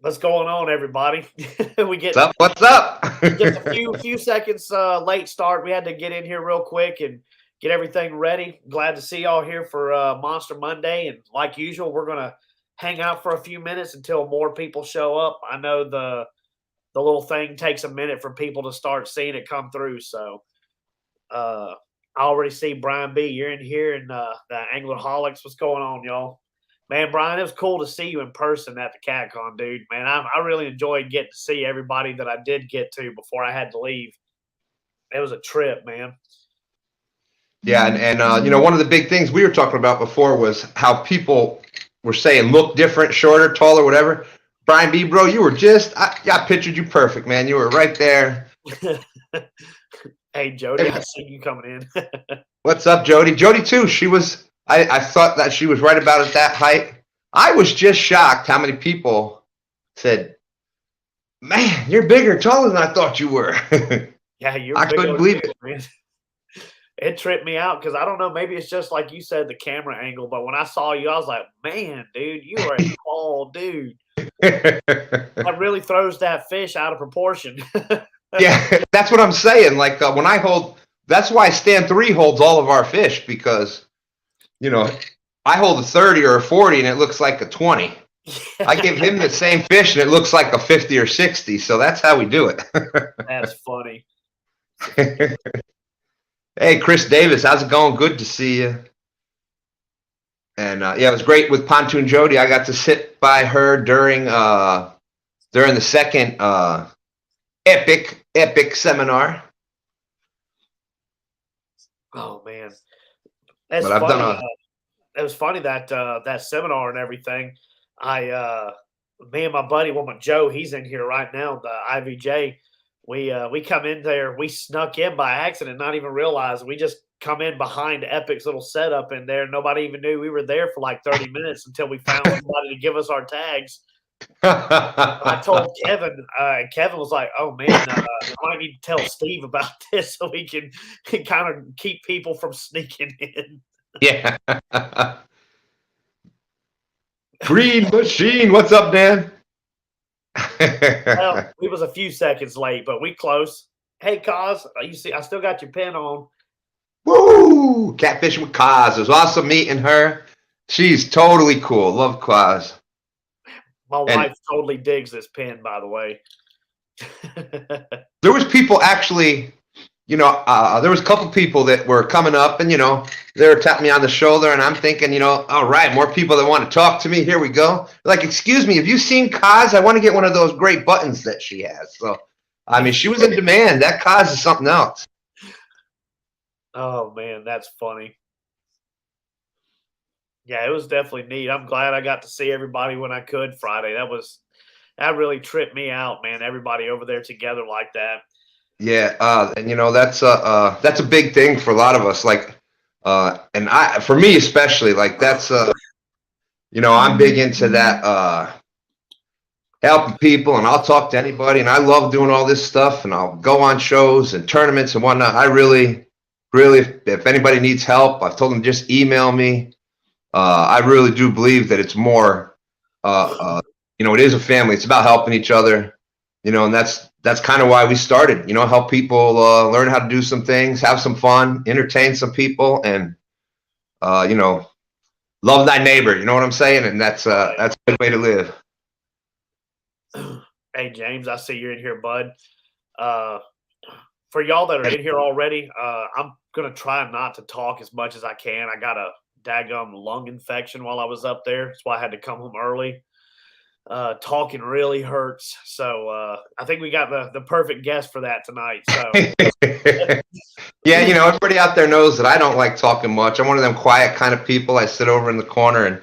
What's going on, everybody? we What's get up? What's up? just a few seconds late start. We had to get in here real quick and get everything ready. Glad to see y'all here for Monster Monday, and like usual, we're gonna hang out for a few minutes until more people show up. I know the little thing takes a minute for people to start seeing it come through. So I already see Brian B. You're in here, and the Anglerholics. What's going on, y'all? Man, Brian, it was cool to see you in person at the CatCon, dude. Man, I really enjoyed getting to see everybody that I did get to before I had to leave. It was a trip, man. Yeah, and one of the big things we were talking about before was how people were saying look different, shorter, taller, whatever. Brian B, bro, you were I pictured you perfect, man. You were right there. Hey, Jody, I see you coming in. What's up, Jody? Jody, too. I thought that she was right about at that height. I was just shocked how many people said, man, you're bigger and taller than I thought you were. Yeah, you're I couldn't believe it. Man. It tripped me out because I don't know, maybe it's just like you said, the camera angle. But when I saw you, I was like, man, dude, you are a tall dude. That really throws that fish out of proportion. Yeah, that's what I'm saying. Like when I hold, that's why Stand 3 holds all of our fish because, I hold a 30 or a 40 and it looks like a 20. I give him the same fish and it looks like a 50 or 60. So that's how we do it. That's funny. Hey, Chris Davis, how's it going? Good to see you. And yeah, it was great with Pontoon Jody. I got to sit by her during the second epic seminar. Oh man, that's But funny. It was funny that that seminar and everything. Me and my buddy, Joe, he's in here right now. The IVJ. We come in there. We snuck in by accident, not even realize. We just come in behind Epic's little setup in there. Nobody even knew we were there for like 30 minutes until we found somebody to give us our tags. I told Kevin, and Kevin was like, "Oh man, I might need to tell Steve about this so we can kind of keep people from sneaking in." Yeah. Green Machine, what's up, Dan? Well, we was a few seconds late, but we close. Hey, Kaz, you see, I still got your pin on. Woo! Catfishing with Kaz. It was awesome meeting her. She's totally cool. Love Kaz. My wife totally digs this pin, by the way. There was people actually, there was a couple people that were coming up and, they were tapping me on the shoulder and I'm thinking, all right, more people that want to talk to me. Here we go. Like, excuse me, have you seen Kaz? I want to get one of those great buttons that she has. So, I mean, she was in demand. That Kaz is something else. Oh, man, that's funny. Yeah, it was definitely neat. I'm glad I got to see everybody when I could Friday. That really tripped me out, man. Everybody over there together like that. Yeah, and that's a big thing for a lot of us. Like, for me especially, like that's I'm big into that helping people, and I'll talk to anybody, and I love doing all this stuff, and I'll go on shows and tournaments and whatnot. I really, if anybody needs help, I've told them just email me. I really do believe that it's more, it is a family. It's about helping each other, and that's kind of why we started, help people learn how to do some things, have some fun, entertain some people, and, love thy neighbor. You know what I'm saying? And that's a good way to live. Hey, James, I see you're in here, bud. For y'all that are in here already, I'm going to try not to talk as much as I can. I got a daggum lung infection while I was up there. That's why I had to come home early. Talking really hurts. So I think we got the perfect guest for that tonight. So yeah, everybody out there knows that I don't like talking much. I'm one of them quiet kind of people. I sit over in the corner and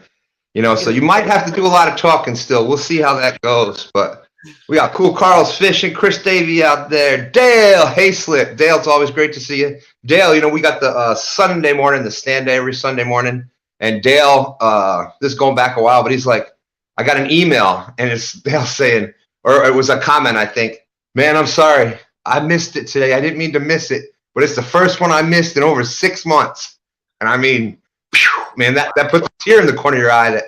so you might have to do a lot of talking still. We'll see how that goes. But we got Cool Carl's Fishing, Chris Davey out there, Dale Hayslip. Dale, it's always great to see you. Dale, we got the Sunday morning, the stand day every Sunday morning. And Dale, this is going back a while, but he's like, I got an email and it's Dale saying, or it was a comment, I think, man, I'm sorry. I missed it today. I didn't mean to miss it, but it's the first one I missed in over 6 months. And I mean, man, that puts a tear in the corner of your eye that,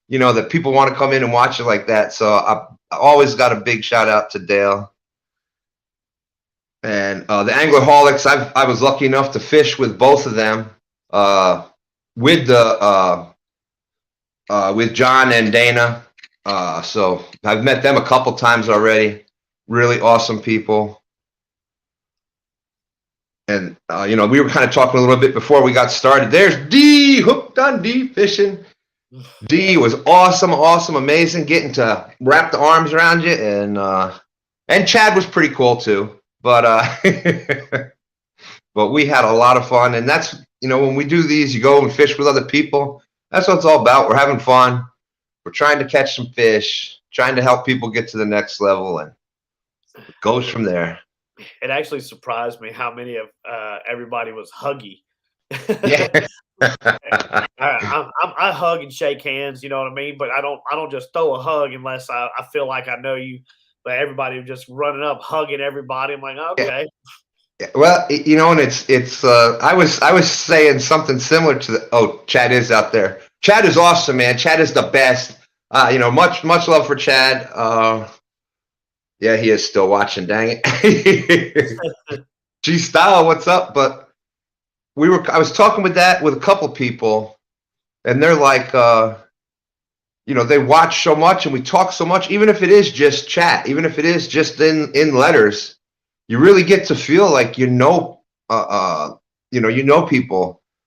that people want to come in and watch it like that. So I always got a big shout out to Dale. And the Anglaholics, I was lucky enough to fish with both of them, with John and Dana. So I've met them a couple times already. Really awesome people. And we were kind of talking a little bit before we got started. There's D, hooked on D fishing. D was awesome, amazing, getting to wrap the arms around you, and Chad was pretty cool too. But but we had a lot of fun, and that's when we do these, you go and fish with other people. That's what it's all about. We're having fun. We're trying to catch some fish, trying to help people get to the next level, and it goes from there. It actually surprised me how many of everybody was huggy. Yeah. I hug and shake hands, you know what I mean? But I don't just throw a hug unless I feel like I know you. But everybody was just running up, hugging everybody. I'm like, okay. Yeah. Well, and it's I was saying something similar to Chad is out there. Chad is awesome, man. Chad is the best. Much love for Chad. Yeah, he is still watching. Dang it. G Style, what's up? But I was talking with a couple people, and they're like, they watch so much and we talk so much, even if it is just chat, even if it is just in letters, you really get to feel like people.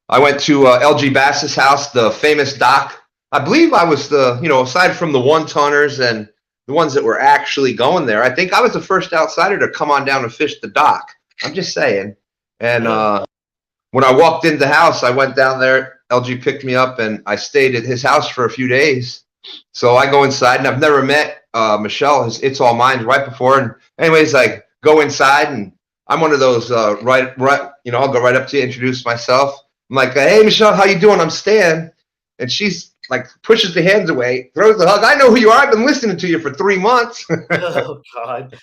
I went to LG Bass's house, the famous dock. I believe I was aside from the one-tonners and the ones that were actually going there, I think I was the first outsider to come on down and fish the dock. I'm just saying. And when I walked into the house, I went down there. LG picked me up, and I stayed at his house for a few days. So I go inside, and I've never met Michelle. It's All Mine right before. And anyways, I go inside, and I'm one of those I'll go right up to you, introduce myself. I'm like, hey, Michelle, how you doing? I'm Stan. And she's like, pushes the hands away, throws the hug. I know who you are. I've been listening to you for 3 months. Oh, God.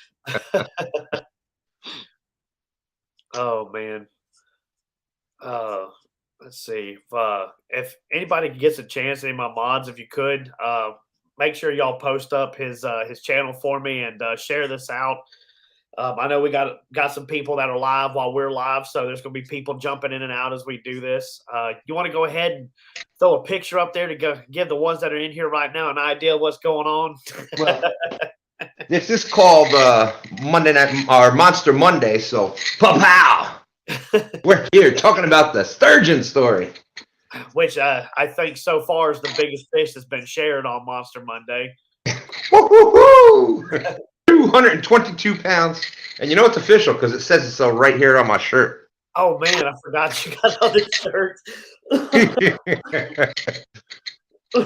Oh, man. Let's see if anybody gets a chance, any of my mods, if you could, make sure y'all post up his channel for me and share this out. I know we got some people that are live while we're live, so there's going to be people jumping in and out as we do this. You want to go ahead and throw a picture up there to give the ones that are in here right now an idea of what's going on? Well, this is called Monday Night or Monster Monday, so pow! We're here talking about the sturgeon story, which I think so far is the biggest fish that's been shared on Monster Monday. 222 pounds, and you know it's official because it says it so right here on my shirt. Oh man, I forgot you got other shirts.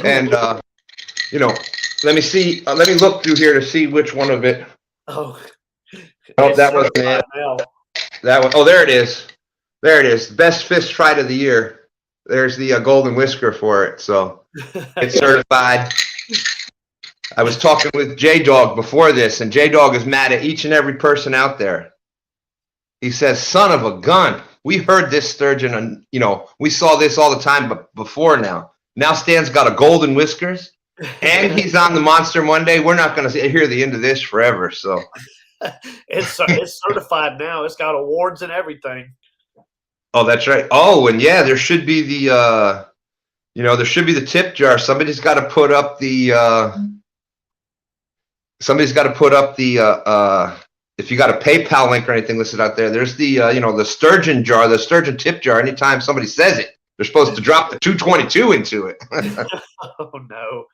And let me see. Let me look through here to see which one of it. Oh, that wasn't it. That one. Oh, there it is. There it is. Best fish fight of the year. There's the golden whisker for it. So it's certified. I was talking with J-Dog before this, and J-Dog is mad at each and every person out there. He says, son of a gun, we heard this sturgeon, and we saw this all the time but before now. Now Stan's got a golden whiskers, and he's on the Monster Monday. We're not going to hear the end of this forever. So it's certified now. It's got awards and everything. Oh, that's right. Oh, and yeah, there should be the tip jar. Somebody's got to put up the if you got a PayPal link or anything listed out there, there's the the sturgeon jar, the sturgeon tip jar. Anytime somebody says it, they're supposed to drop the 222 into it. Oh no.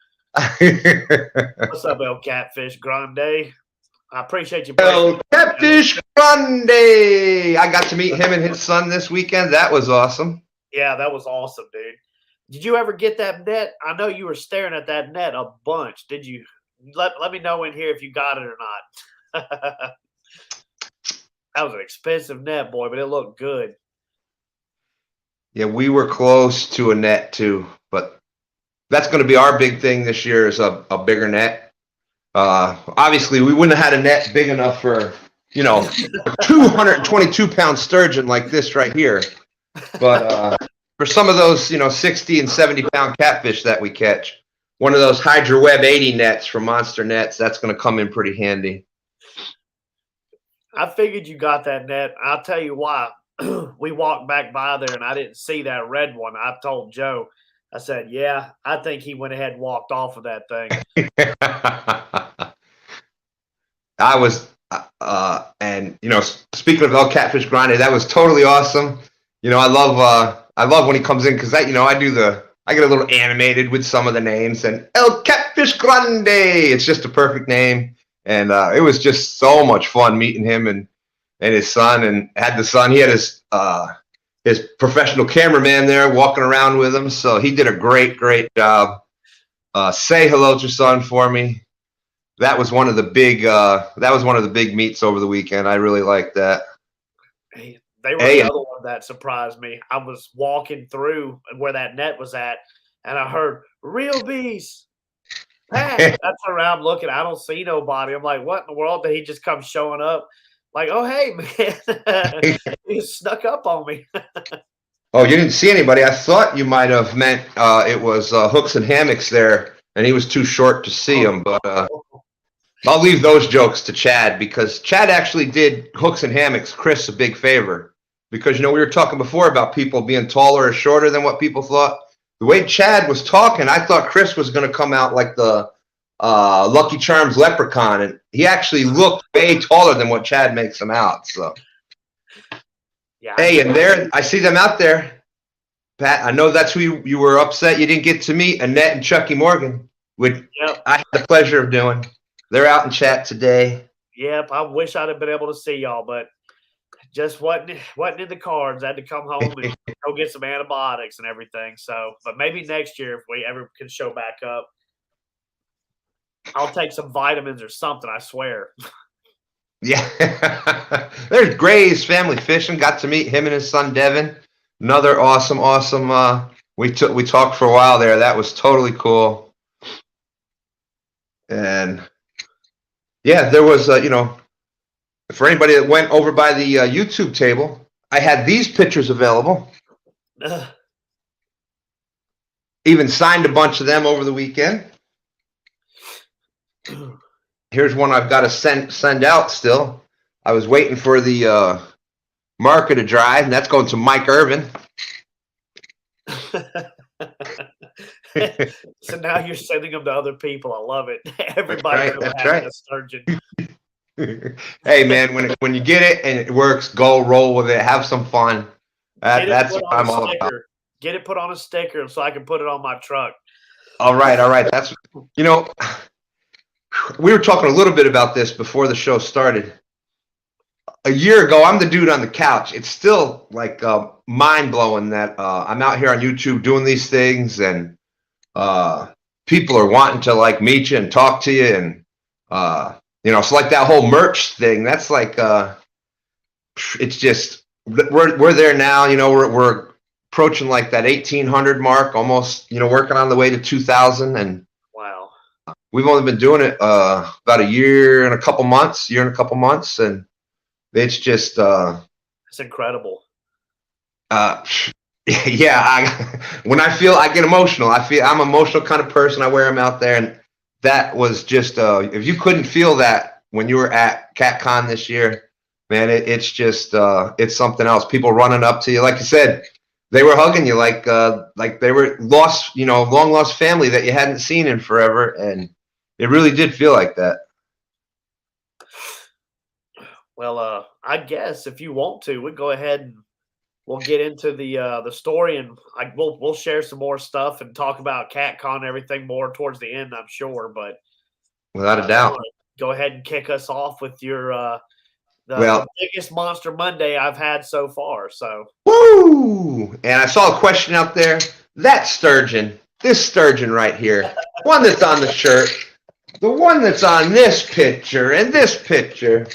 What's up, El Catfish Grande? I appreciate you. El Catfish Grande. I got to meet him and his son this weekend. That was awesome. Yeah, that was awesome, dude. Did you ever get that net? I know you were staring at that net a bunch. Did you? Let me know in here if you got it or not. That was an expensive net, boy, but it looked good. Yeah, we were close to a net too, but that's going to be our big thing this year is a bigger net. Obviously, we wouldn't have had a net big enough for, a 222-pound sturgeon like this right here. But for some of those, 60 and 70-pound catfish that we catch, one of those Hydra Web 80 nets from Monster Nets. That's going to come in pretty handy. I figured you got that net. I'll tell you why. We walked back by there and I didn't see that red one. I told Joe, I said, yeah, I think he went ahead and walked off of that thing. I was, and speaking of El Catfish Grande, that was totally awesome. I love when he comes in because I get a little animated with some of the names, and El Catfish Grande, it's just a perfect name. And it was just so much fun meeting him and his son, and he had his professional cameraman there walking around with him. So he did a great job. Say hello to son for me. That was one of the big meets over the weekend. I really liked that. They were another one that surprised me. I was walking through where that net was at, and I heard "Real Beast." Pat, that's around looking. I don't see nobody. I'm like, what in the world? Did he just come showing up? Like, oh hey man, he snuck up on me. Oh, you didn't see anybody? I thought you might have meant it was Hooks and Hammocks there, and he was too short to see him. But I'll leave those jokes to Chad, because Chad actually did Hooks and Hammocks Chris a big favor, because we were talking before about people being taller or shorter than what people thought. The way Chad was talking, I thought Chris was going to come out like the Lucky Charms leprechaun, and he actually looked way taller than what Chad makes him out. So, yeah. Hey, and there I see them out there, Pat. I know that's who you were upset you didn't get to meet, Annette and Chucky Morgan, which I had the pleasure of doing. They're out in chat today. Yep, I wish I'd have been able to see y'all, but just wasn't in the cards. I had to come home and go get some antibiotics and everything. So, but maybe next year if we ever can show back up, I'll take some vitamins or something. I swear. Yeah, there's Gray's Family Fishing. Got to meet him and his son Devin. Another awesome. We talked for a while there. That was totally cool. And yeah, there was for anybody that went over by the YouTube table, I had these pictures available. Even signed a bunch of them over the weekend. Here's one I've got to send out still. I was waiting for the marker to dry, and that's going to Mike Irvin. So now you're sending them to other people. I love it. Everybody that's right. A sturgeon. Hey man, when you get it and it works, go roll with it. Have some fun. That's what I'm all about. Get it put on a sticker so I can put it on my truck. All right. That's we were talking a little bit about this before the show started. A year ago, I'm the dude on the couch. It's still like mind blowing that I'm out here on YouTube doing these things, and people are wanting to like meet you and talk to you, and it's like that whole merch thing. That's like it's just we're there now. We're approaching like that 1,800 mark, almost. Working on the way to 2,000, and wow, we've only been doing it about a year and a couple months, and it's just it's incredible. Yeah, when I get emotional. I'm an emotional kind of person. I wear them out there, and that was just if you couldn't feel that when you were at CatCon this year, man, it's just it's something else. People running up to you, like you said, they were hugging you like they were lost, long lost family that you hadn't seen in forever, and it really did feel like that. Well, I guess if you want to, we go ahead and we'll get into the story, and we'll share some more stuff and talk about CatCon and everything more towards the end, I'm sure. But without a doubt, go ahead and kick us off with your the biggest Monster Monday I've had so far. So woo! And I saw a question out there. That sturgeon, this sturgeon right here, one that's on the shirt, the one that's on this picture and this picture,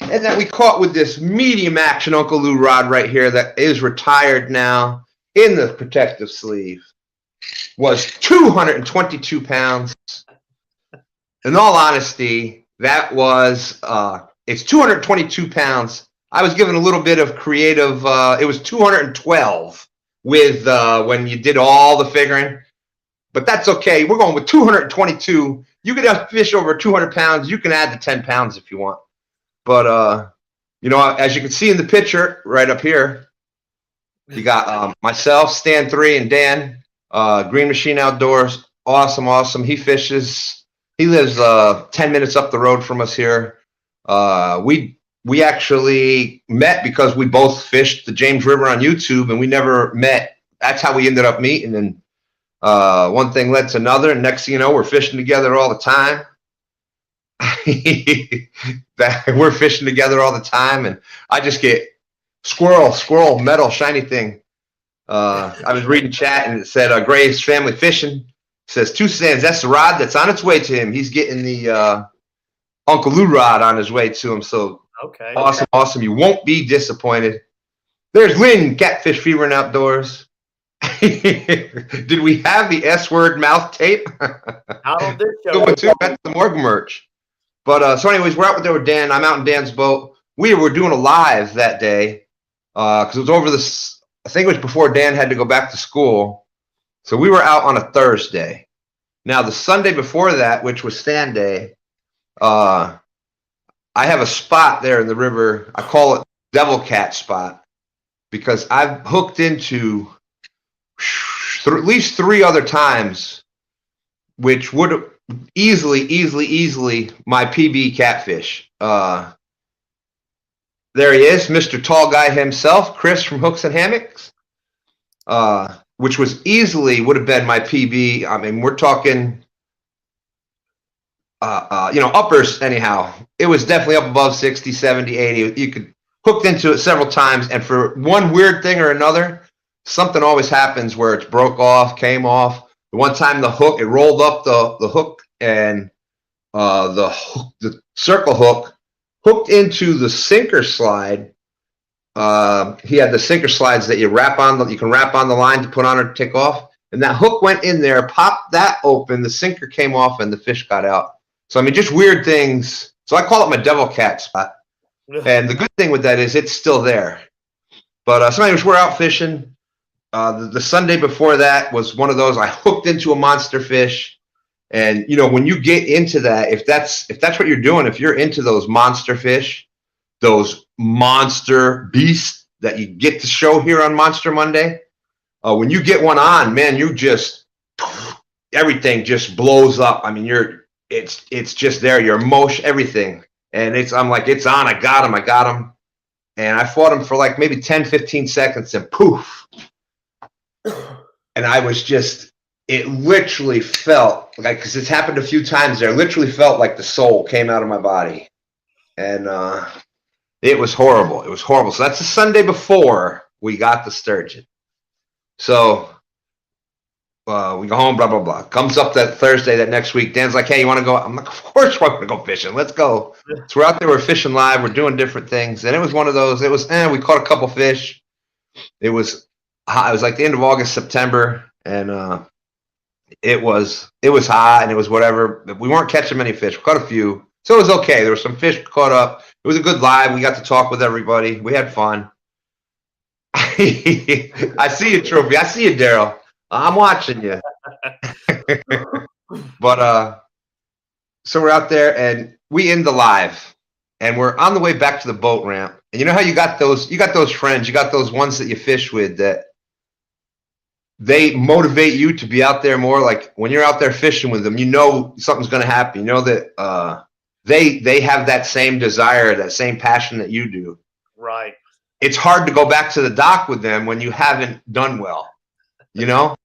and that we caught with this medium action Uncle Lou rod right here that is retired now in the protective sleeve, was 222 pounds. In all honesty, that was it's 222 pounds. I was given a little bit of creative. It was 212 with when you did all the figuring. but that's okay. We're going with 222. You can have fish over 200 pounds. You can add the 10 pounds if you want. But, you know, as you can see in the picture right up here, you got myself, Stan 3, and Dan, Green Machine Outdoors. Awesome. He fishes. He lives 10 minutes up the road from us here. We actually met because we both fished the James River on YouTube, and we never met. That's how we ended up meeting. And one thing led to another, and next thing you know, we're fishing together all the time. We're fishing together all the time, and I just get squirrel, metal, shiny thing. I was reading chat, and it said Gray's Family Fishing. It says 2 cents. That's the rod that's on its way to him. He's getting the Uncle Lou rod on his way to him. So Okay. awesome. You won't be disappointed. There's Lynn, Catfish Fever and Outdoors. Did we have the S word mouth tape? Out on this show. Good one too. That's the Morgan merch. But so anyways, we're out there with Dan. I'm out in Dan's boat. We were doing a live that day because it was over this. I think it was before Dan had to go back to school. So we were out on a Thursday. Now the Sunday before that, which was Stan Day, I have a spot there in the river. I call it Devil Cat Spot because I've hooked into at least 3 other times, which would easily my PB catfish. There he is, Mr. Tall Guy himself, Chris from Hooks and Hammocks, which was easily would have been my PB. I mean, we're talking, you know, uppers anyhow. It was definitely up above 60, 70, 80. You could hooked into it several times, and for one weird thing or another, something always happens where it's broke off, came off. The one time the hook, it rolled up the hook, and the circle hook hooked into the sinker slide. He had the sinker slides that you can wrap on the line to put on or take off. And that hook went in there, popped that open, the sinker came off, and the fish got out. So, I mean, just weird things. So I call it my Devil Cat Spot. And the good thing with that is it's still there. But so anyways, we're out fishing. The Sunday before that was one of those. I hooked into a monster fish. And, you know, when you get into that, if that's what you're doing, if you're into those monster fish, those monster beasts that you get to show here on Monster Monday, when you get one on, man, you just, everything just blows up. I mean, it's just there, your emotion, everything. And I'm like, it's on, I got him. And I fought him for like maybe 10, 15 seconds and poof. And I was just, it literally felt like, because it's happened a few times there, literally felt like the soul came out of my body. And it was horrible. It was horrible. So that's the Sunday before we got the sturgeon. So we go home, blah, blah, blah. Comes up that Thursday, that next week. Dan's like, hey, you want to go? I'm like, of course we're going to go fishing. Let's go. So we're out there, we're fishing live. We're doing different things. And it was one of those, we caught a couple fish. It was like the end of August, September. And it was hot and it was whatever. We weren't catching many fish. We caught a few. So it was okay. There were some fish caught up. It was a good live. We got to talk with everybody. We had fun. I see you, Trophy. I see you, Daryl. I'm watching you. But so we're out there and we end the live and we're on the way back to the boat ramp. And you know how you got those friends, you got those ones that you fish with that they motivate you to be out there more. Like when you're out there fishing with them, you know something's going to happen. You know that they have that same desire, that same passion that you do. Right. It's hard to go back to the dock with them when you haven't done well, you know?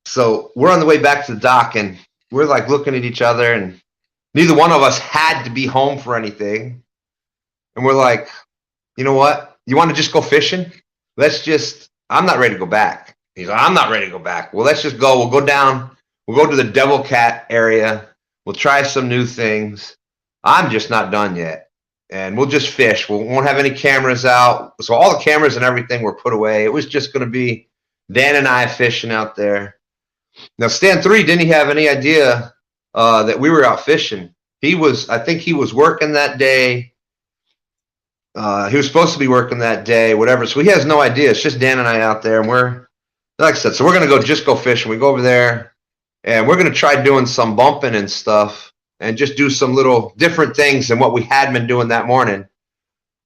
So we're on the way back to the dock and we're like looking at each other and neither one of us had to be home for anything. And we're like, you know what? You want to just go fishing? I'm not ready to go back. He's like, I'm not ready to go back. Well, let's just go. We'll go down. We'll go to the Devil Cat area. We'll try some new things. I'm just not done yet. And we'll just fish. We won't have any cameras out. So all the cameras and everything were put away. It was just going to be Dan and I fishing out there. Now, Stan 3 didn't have any idea that we were out fishing. I think he was working that day. He was supposed to be working that day, whatever. So he has no idea. It's just Dan and I out there. And we're, like I said, so we're going to just go fishing. We go over there. and we're going to try doing some bumping and stuff and just do some little different things than what we had been doing that morning.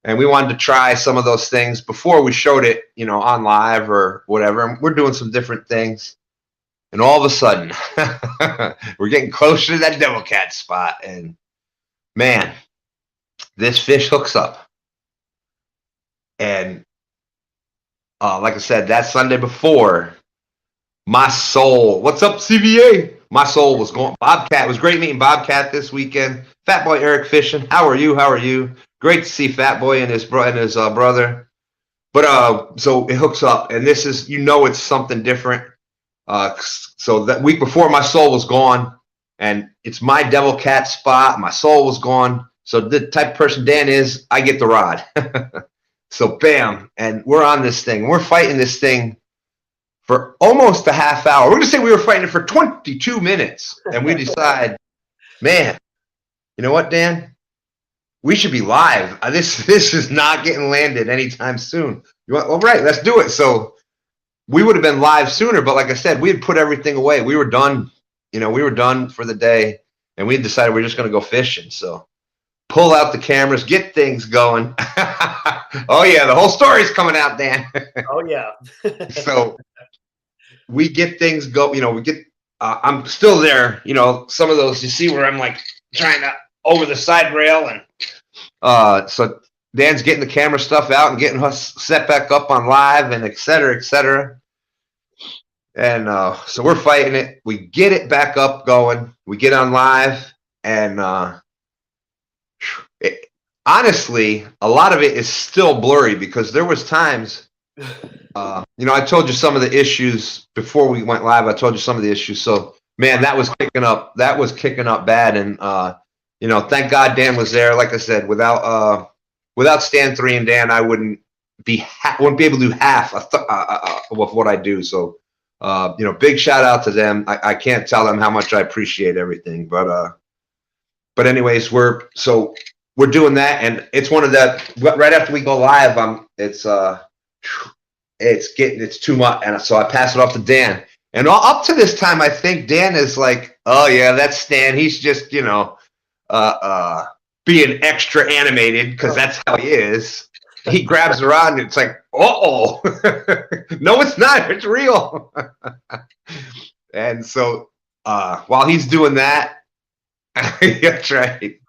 And we wanted to try some of those things before we showed it, on live or whatever. And we're doing some different things. And all of a sudden, we're getting closer to that devil cat spot. And man, this fish hooks up. And like I said, that Sunday before, my soul, what's up, CVA? My soul was going. Bobcat, it was great meeting Bobcat this weekend. Fat Boy Eric fishing. How are you? How are you? Great to see Fat Boy and his brother. But so it hooks up, and this is, it's something different. So that week before, my soul was gone, and it's my devil cat spot. My soul was gone. So the type of person Dan is, I get the rod. So bam, and we're on this thing. We're fighting this thing for almost a half hour. We're going to say we were fighting it for 22 minutes. And we decide, man, you know what, Dan? We should be live. This is not getting landed anytime soon. All right, let's do it. So we would have been live sooner. But like I said, we had put everything away. We were done. We were done for the day. And we decided we're just going to go fishing. So pull out the cameras, get things going. Oh, yeah, the whole story's coming out, Dan. Oh, yeah. So we get things go, we get, I'm still there, some of those, you see where I'm like trying to over the side rail. And so Dan's getting the camera stuff out and getting us set back up on live and et cetera, et cetera. And so we're fighting it. We get it back up going. We get on live, and honestly, a lot of it is still blurry because there was times, I told you some of the issues before we went live. I told you some of the issues. So, man, that was kicking up. That was kicking up bad. And, thank God Dan was there. Like I said, without Stan 3 and Dan, I wouldn't be able to do half of what I do. So, big shout out to them. I can't tell them how much I appreciate everything. But anyways, we're doing that, and it's one of that. Right after we go live, it's too much, and so I pass it off to Dan. And up to this time, I think Dan is like, oh yeah, that's Stan. He's just being extra animated because that's how he is. He grabs the rod, and it's like, uh-oh. No, it's not. It's real. And so while he's doing that, that's right.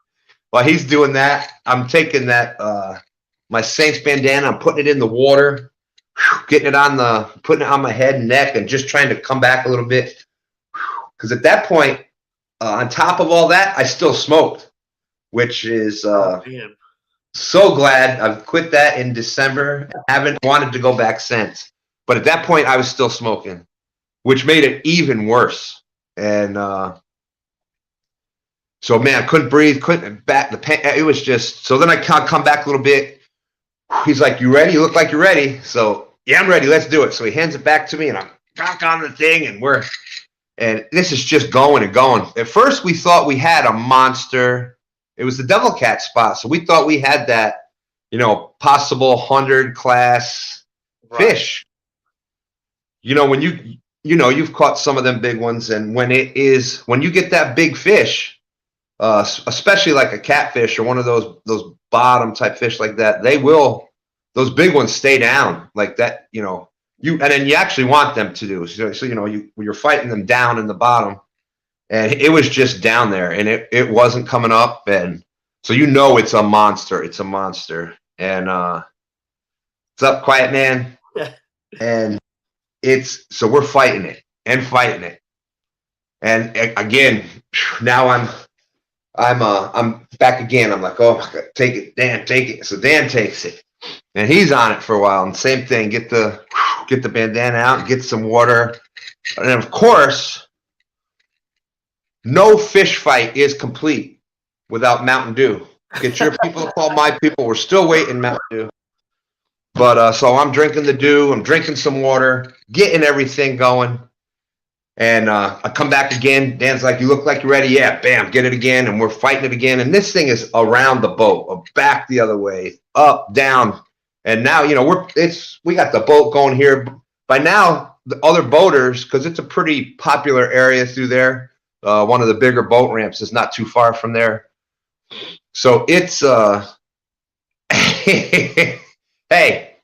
While he's doing that, I'm taking that my Saints bandana, I'm putting it in the water, putting it on my head and neck, and just trying to come back a little bit. Because at that point, on top of all that, I still smoked, which is so glad. I've quit that in December. Haven't wanted to go back since. But at that point, I was still smoking, which made it even worse. And so, man, I couldn't breathe, couldn't back the pain. It was just, so then I come back a little bit. He's like, you ready? You look like you're ready. So, yeah, I'm ready. Let's do it. So he hands it back to me, and I'm back on the thing, and this is just going and going. At first, we thought we had a monster. It was the devil cat spot. So we thought we had that, possible 100 class fish. When you've caught some of them big ones, and when you get that big fish, especially like a catfish or one of those bottom type fish like that, those big ones stay down like that, and then you actually want them to do. So you're fighting them down in the bottom, and it was just down there, and it wasn't coming up. And so, it's a monster. It's a monster. And it's up, Quiet Man. And so we're fighting it. And again, now I'm back again. I'm like, oh, take it, Dan, take it. So Dan takes it, and he's on it for a while. And same thing, get the bandana out, get some water, and of course, no fish fight is complete without Mountain Dew. Get your people to call my people. We're still waiting Mountain Dew. But so I'm drinking the dew. I'm drinking some water, getting everything going. And I come back again. Dan's like, you look like you're ready. Yeah, bam, get it again. And we're fighting it again. And this thing is around the boat, back the other way, up, down. And now, we got the boat going here. By now, the other boaters, because it's a pretty popular area through there. One of the bigger boat ramps is not too far from there. So it's hey,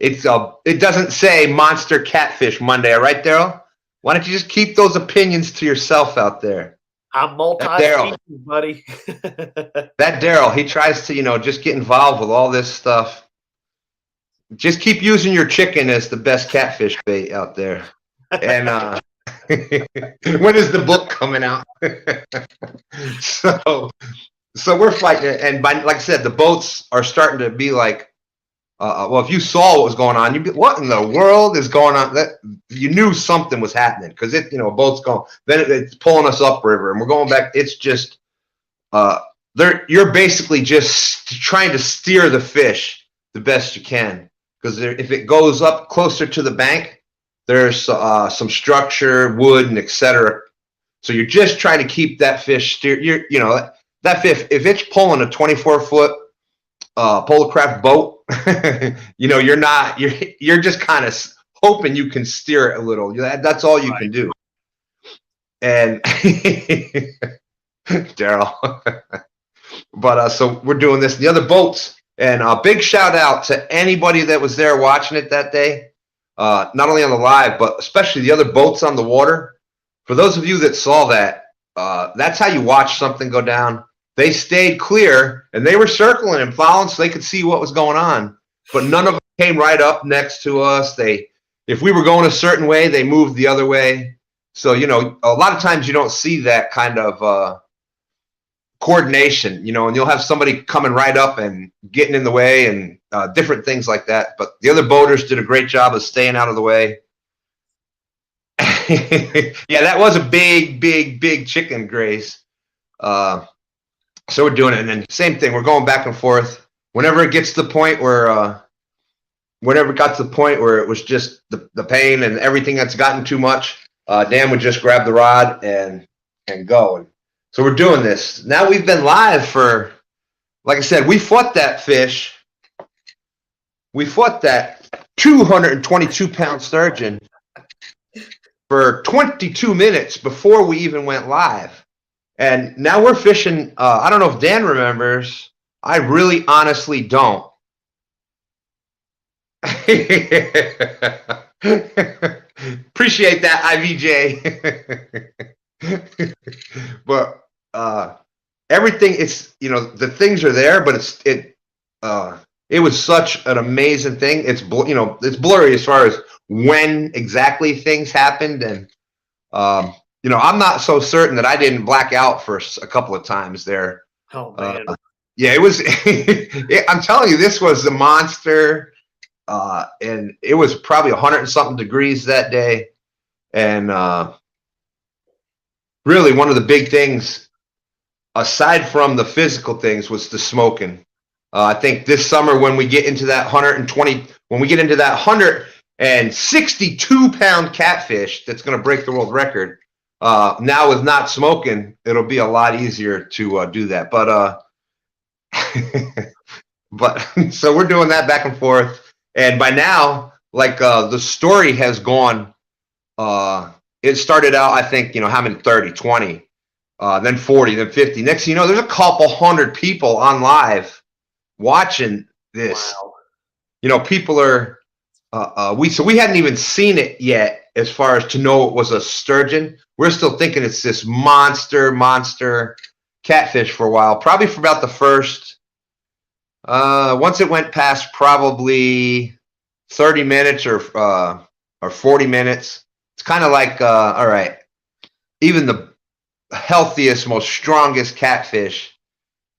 it doesn't say Monster Catfish Monday, all right, Daryl? Why don't you just keep those opinions to yourself out there? I'm multi-species, buddy. That Daryl, he tries to, just get involved with all this stuff. Just keep using your chicken as the best catfish bait out there. And when is the book coming out? So we're fighting, and like I said, the boats are starting to be like, well, if you saw what was going on, you'd be, what in the world is going on? That you knew something was happening because a boat's going, then it's pulling us upriver, and we're going back. It's just, you're basically just trying to steer the fish the best you can, because if it goes up closer to the bank, there's some structure, wood, and etc. So you're just trying to keep that fish steer. That fish, if it's pulling a 24-foot Polarcraft boat, you're just kind of hoping you can steer it a little. That's all you can do. And Daryl, but so we're doing this. The other boats, and a big shout out to anybody that was there watching it that day. Not only on the live, but especially the other boats on the water. For those of you that saw that, that's how you watch something go down. They stayed clear, and they were circling and following so they could see what was going on. But none of them came right up next to us. If we were going a certain way, they moved the other way. So, a lot of times you don't see that kind of coordination, and you'll have somebody coming right up and getting in the way and different things like that. But the other boaters did a great job of staying out of the way. Yeah, that was a big, big, big chicken, Grace. So we're doing it, and then same thing. We're going back and forth. Whenever it gets to the point where, whenever it got to the point where it was just the pain and everything that's gotten too much, Dan would just grab the rod and go. And so we're doing this. Now we've been live for, like I said, we fought that fish. We fought that 222-pound sturgeon for 22 minutes before we even went live. And now we're fishing. I don't know if Dan remembers. I really honestly don't. Appreciate that, IVJ. But everything, it's, the things are there, but it was such an amazing thing. It's blurry as far as when exactly things happened, and I'm not so certain that I didn't black out for a couple of times there. Oh man. Yeah, it was. I'm telling you, this was a monster, and it was probably 100 and something degrees that day. And really, one of the big things, aside from the physical things, was the smoking. I think this summer, when we get into that 162-pound catfish, that's going to break the world record. Now with not smoking, it'll be a lot easier to do that. But so we're doing that back and forth, and by now, like the story has gone. It started out, I think, having 30, 20, then 40, then 50. Next thing you know, there's a couple hundred people on live watching this. Wow. People are. We hadn't even seen it yet, as far as to know it was a sturgeon. We're still thinking it's this monster catfish for a while. Probably for about the first, once it went past probably 30 minutes or 40 minutes, it's kind of like, all right, even the healthiest, most strongest catfish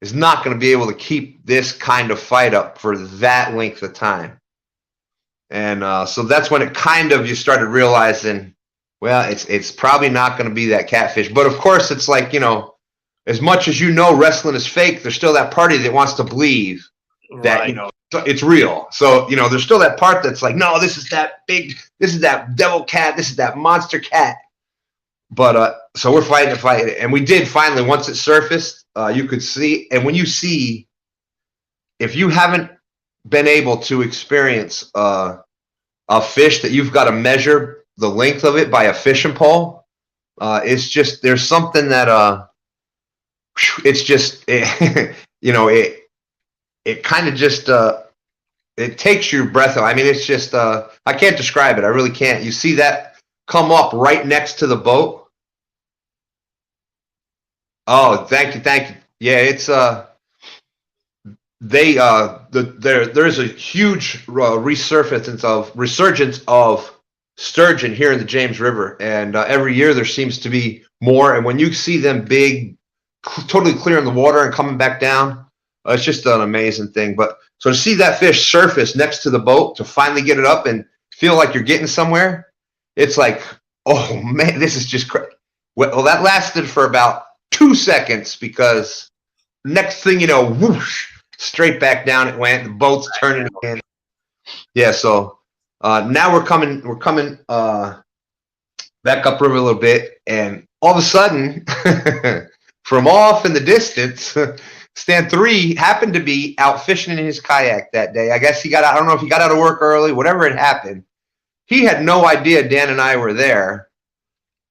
is not going to be able to keep this kind of fight up for that length of time. And so that's when you started realizing, well, it's probably not going to be that catfish. But of course, it's like, as much as wrestling is fake, there's still that party that wants to believe that, it's real. So, there's still that part that's like, no, this is that devil cat, this is that monster cat. But so we're fighting, and we did finally, once it surfaced, you could see, and when you see, if you haven't been able to experience a fish that you've got to measure the length of it by a fishing pole. It's just, there's something that it's just you know, it kind of just it takes your breath away. I mean, it's just I can't describe it. I really can't. You see that come up right next to the boat. Oh, thank you. Yeah, it's there's a huge resurgence of sturgeon here in the James River, and every year there seems to be more. And when you see them big, totally clear in the water and coming back down, it's just an amazing thing. But so to see that fish surface next to the boat, to finally get it up and feel like you're getting somewhere, it's like, oh man, this is just crazy. Well, that lasted for about 2 seconds, because next thing you know, whoosh, straight back down it went. The boat's turning again. Yeah, so now we're coming back upriver a little bit, and all of a sudden, from off in the distance, Stan 3 happened to be out fishing in his kayak that day. I guess he got out. I don't know if he got out of work early, whatever had happened. He had no idea Dan and I were there,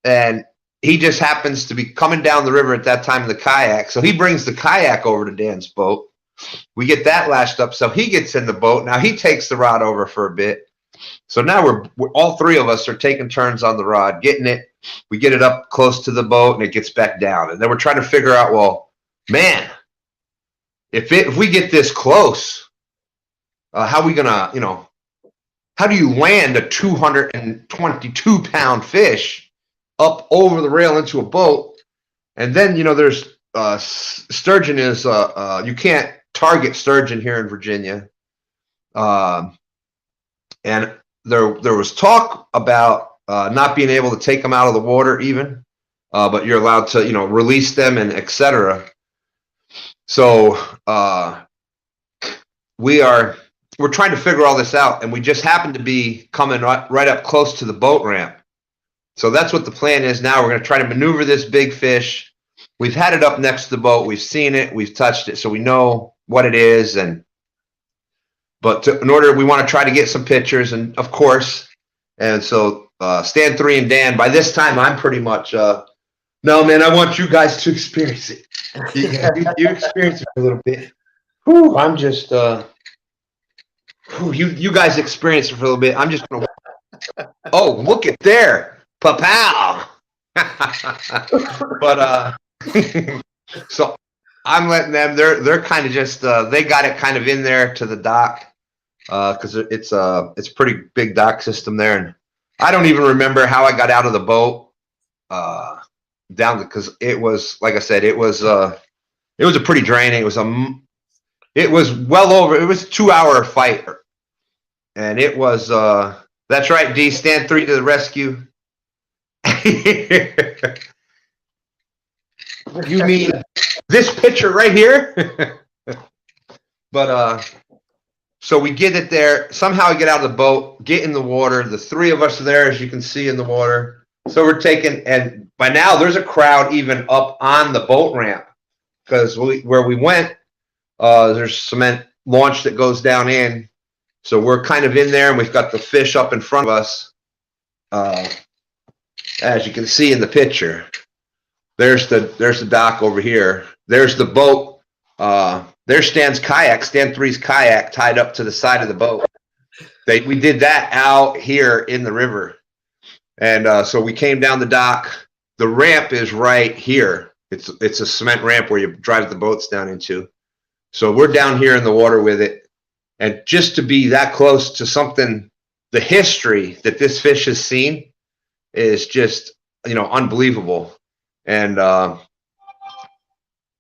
and he just happens to be coming down the river at that time in the kayak. So he brings the kayak over to Dan's boat. We get that lashed up, so he gets in the boat. Now he takes the rod over for a bit. So now we're all three of us are taking turns on the rod, getting it. We get it up close to the boat, and it gets back down. And then we're trying to figure out, well, man, if we get this close, how are we gonna, how do you land a 222-pound fish up over the rail into a boat? And then, there's sturgeon is you can't target sturgeon here in Virginia. And there was talk about not being able to take them out of the water even, but you're allowed to, release them and etc. So we're trying to figure all this out, and we just happen to be coming right up close to the boat ramp. So that's what the plan is now. We're going to try to maneuver this big fish. We've had it up next to the boat. We've seen it. We've touched it. So we know what it is. But we want to try to get some pictures, and of course. And so Stan 3 and Dan, by this time, I'm pretty much, no, man, I want you guys to experience it. You experience it a little bit. Whew, I'm just, you guys experience it for a little bit. I'm just going to, oh, look at there. Pa-pow. But, so I'm letting them, they're kind of just, they got it kind of in there to the dock, because it's a pretty big dock system there. And I don't even remember how I got out of the boat, because it was, like I said, it was a pretty draining. It was well over, it was a 2-hour fight. And it was, that's right, D, Stan 3 to the rescue. You mean this picture right here? But so we get it there. Somehow we get out of the boat, get in the water. The three of us are there, as you can see, in the water. So we're taking, and by now there's a crowd even up on the boat ramp, because where we went, there's cement launch that goes down in. So we're kind of in there, and we've got the fish up in front of us. As you can see in the picture, there's the dock over here. There's the boat. There's Stan's kayak, Stan 3's kayak, tied up to the side of the boat. We did that out here in the river. And so we came down the dock. The ramp is right here. It's a cement ramp where you drive the boats down into. So we're down here in the water with it. And just to be that close to something, the history that this fish has seen is just, unbelievable. And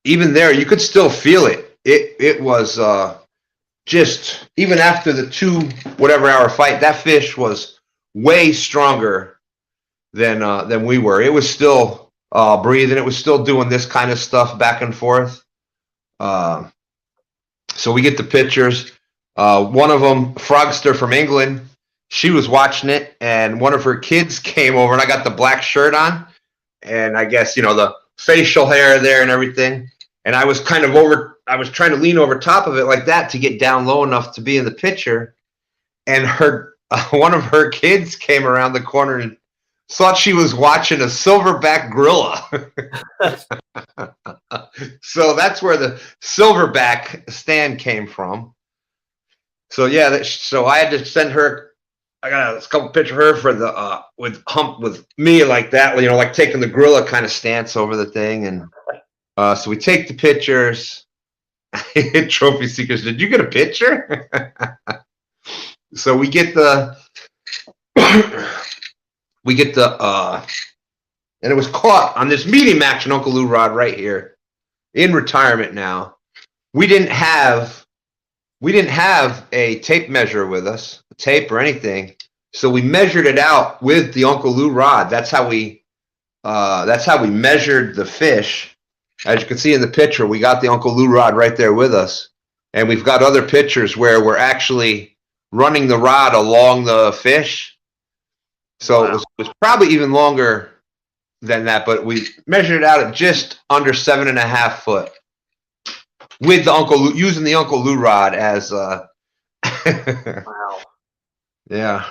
even there, you could still feel it. It was just, even after the 2-whatever-hour fight, that fish was way stronger than we were. It was still breathing. It was still doing this kind of stuff back and forth. So we get the pictures. One of them, Frogster from England, she was watching it, and one of her kids came over, and I got the black shirt on, and I guess, the facial hair there and everything. And I was kind of I was trying to lean over top of it like that to get down low enough to be in the picture. And her one of her kids came around the corner and thought she was watching a silverback gorilla. So that's where the silverback stand came from. So yeah, so I had to send her. I got a couple pictures of her for the with me like that, like taking the gorilla kind of stance over the thing, and so we take the pictures. Trophy seekers, did you get a picture? So we get the and it was caught on this medium action Uncle Lou rod right here in retirement now. We didn't have a tape measure with us, a tape or anything. So we measured it out with the Uncle Lou rod. That's how we measured the fish. As you can see in the picture, we got the Uncle Lou rod right there with us. And we've got other pictures where we're actually running the rod along the fish. So wow. It was probably even longer than that, but we measured it out at just under 7.5 foot with the Uncle Lou, using the Uncle Lou rod as wow. Yeah.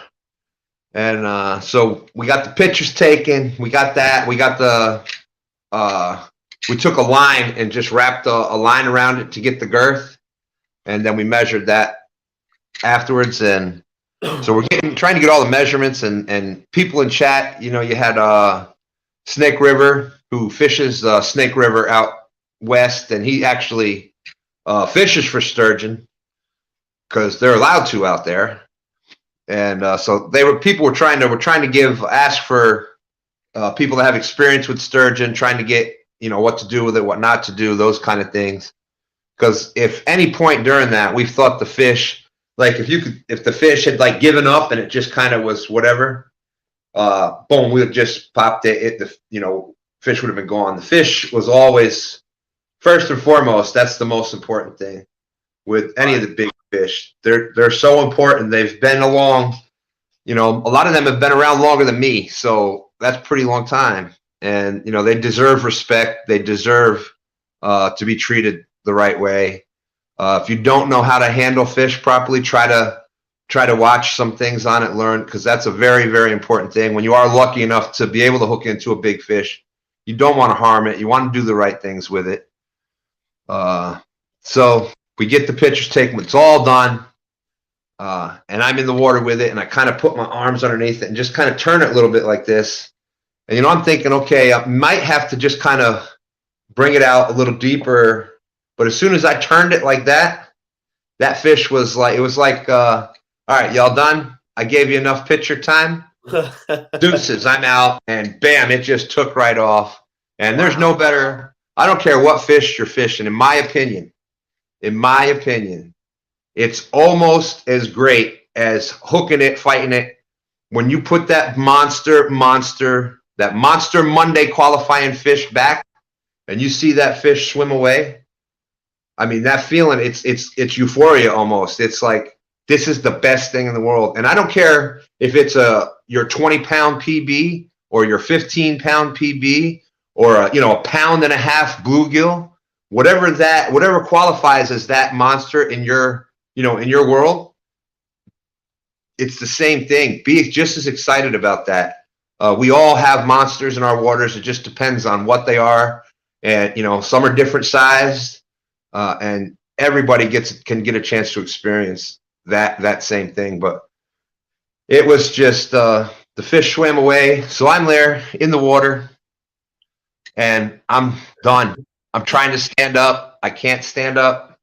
And so we got the pictures taken. We got that. We got the we took a line and just wrapped a line around it to get the girth, and then we measured that afterwards. And so we're trying to get all the measurements, and people in chat. You had Snake River, who fishes Snake River out west, and he actually fishes for sturgeon because they're allowed to out there. And so people were trying to ask for people that have experience with sturgeon, trying to get what to do with it, what not to do, those kind of things. Because if any point during that we thought the fish, like if the fish had like given up and it just kind of was whatever, boom, we would just popped it. Fish would have been gone. The fish was always first and foremost. That's the most important thing with any of the big fish. They're so important. They've been along. A lot of them have been around longer than me, so that's a pretty long time. And they deserve respect. They deserve to be treated the right way. If you don't know how to handle fish properly, try to watch some things on it, learn, because that's a very, very important thing. When you are lucky enough to be able to hook into a big fish, you don't want to harm it. You want to do the right things with it. So we get the pictures taken. It's all done. And I'm in the water with it, and I kind of put my arms underneath it and just kind of turn it a little bit like this. And, I'm thinking, okay, I might have to just kind of bring it out a little deeper. But as soon as I turned it like that, that fish was like, all right, y'all done? I gave you enough picture time. Deuces, I'm out. And bam, it just took right off. And there's no better. I don't care what fish you're fishing. In my opinion, it's almost as great as hooking it, fighting it. When you put that monster Monday qualifying fish back, and you see that fish swim away, I mean, that feeling, it's euphoria almost. It's like, this is the best thing in the world. And I don't care if it's your 20-pound PB or your 15-pound PB or a 1.5 pound bluegill, whatever qualifies as that monster in your world, it's the same thing. Be just as excited about that. We all have monsters in our waters. It just depends on what they are. And, some are different sized, and everybody can get a chance to experience that same thing. But it was just, the fish swam away. So I'm there in the water and I'm done. I'm trying to stand up. I can't stand up.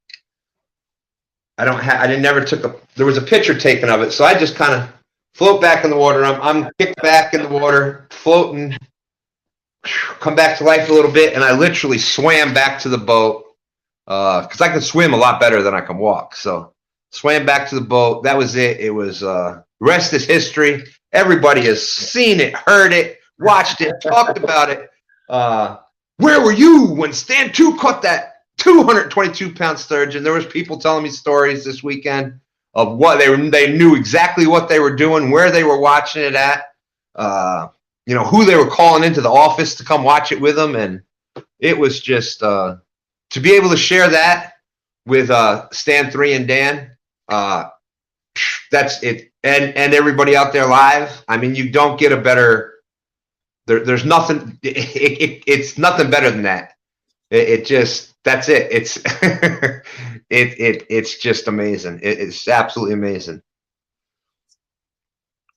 There was a picture taken of it. So I just kind of float back in the water. I'm kicked back in the water, floating, come back to life a little bit. And I literally swam back to the boat, because I can swim a lot better than I can walk. So swam back to the boat. That was it. It was, rest is history. Everybody has seen it, heard it, watched it, talked about it. Where were you when Stand 2 caught that 222-pound sturgeon? There was people telling me stories this weekend of what they knew exactly what they were doing, where they were watching it at, who they were calling into the office to come watch it with them. And it was just, to be able to share that with Stand 3 and Dan, that's it. and everybody out there live. I mean, you don't get a better. There's nothing. It's nothing better than that. It just that's it. It's it's just amazing. It's absolutely amazing.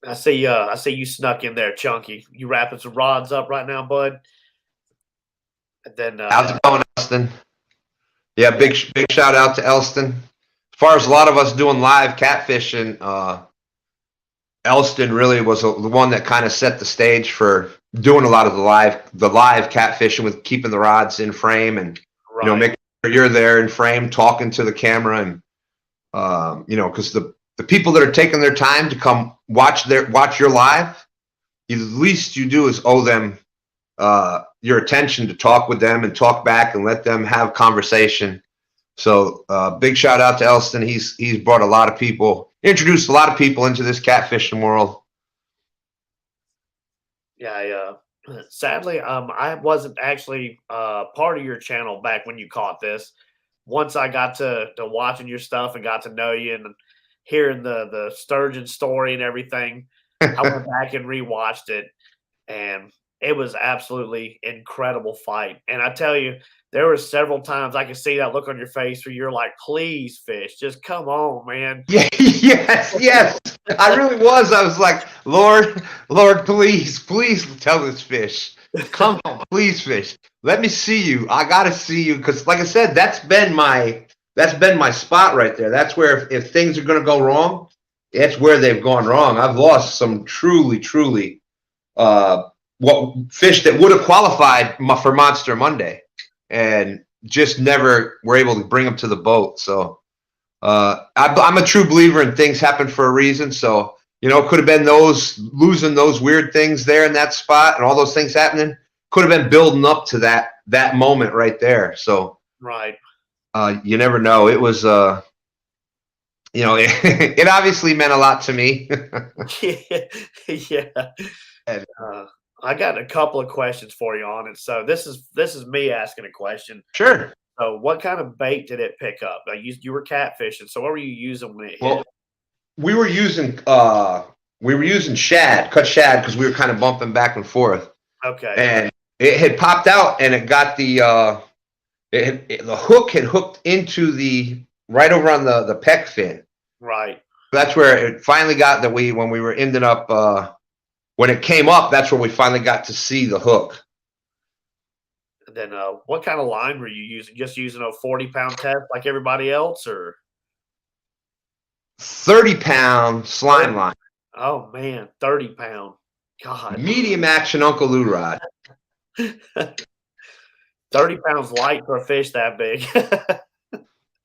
I see. I see you snuck in there, Chunky. You wrapping some rods up right now, bud? And then, How's it going, Elston? Yeah, big shout out to Elston. As far as a lot of us doing live catfishing, Elston really was the one that kind of set the stage for doing a lot of the live catfishing with keeping the rods in frame and right. making sure you're there in frame talking to the camera and because the people that are taking their time to come watch your live, the least you do is owe them your attention to talk with them and talk back and let them have conversation. So big shout out to Elston. He's brought a lot of people, introduced a lot of people into this catfishing world. Yeah, sadly, I wasn't actually part of your channel back when you caught this. Once I got to watching your stuff and got to know you and hearing the sturgeon story and everything, I went back and rewatched it, and it was absolutely incredible fight. And I tell you, there were several times I could see that look on your face where you're like, "Please, fish, just come on, man." Yeah, yes. I really was. I was like, Lord, please tell this fish. Come on, please, fish. Let me see you. I gotta see you. Because like I said, that's been my spot right there. That's where if things are gonna go wrong, that's where they've gone wrong. I've lost some truly fish that would have qualified for Monster Monday and just never were able to bring them to the boat. So I'm a true believer in things happen for a reason. So, it could have been losing those weird things there in that spot and all those things happening could have been building up to that moment right there. So, right. You never know. It was, it obviously meant a lot to me. Yeah. And, I got a couple of questions for you on it. So this is me asking a question. Sure. So what kind of bait did it pick up? You were catfishing. So what were you using when it well, hit? we were using shad, cut shad, because we were kind of bumping back and forth. Okay. And it had popped out, and it got the hook had hooked into right over on the pec fin. Right. That's where it finally got that when we were ending up when it came up, that's where we finally got to see the hook. And then what kind of line were you using? Just using a 40-pound test like everybody else, or 30-pound slime line? Oh man, 30-pound. God. Medium action Uncle Lou rod. 30 pounds light for a fish that big.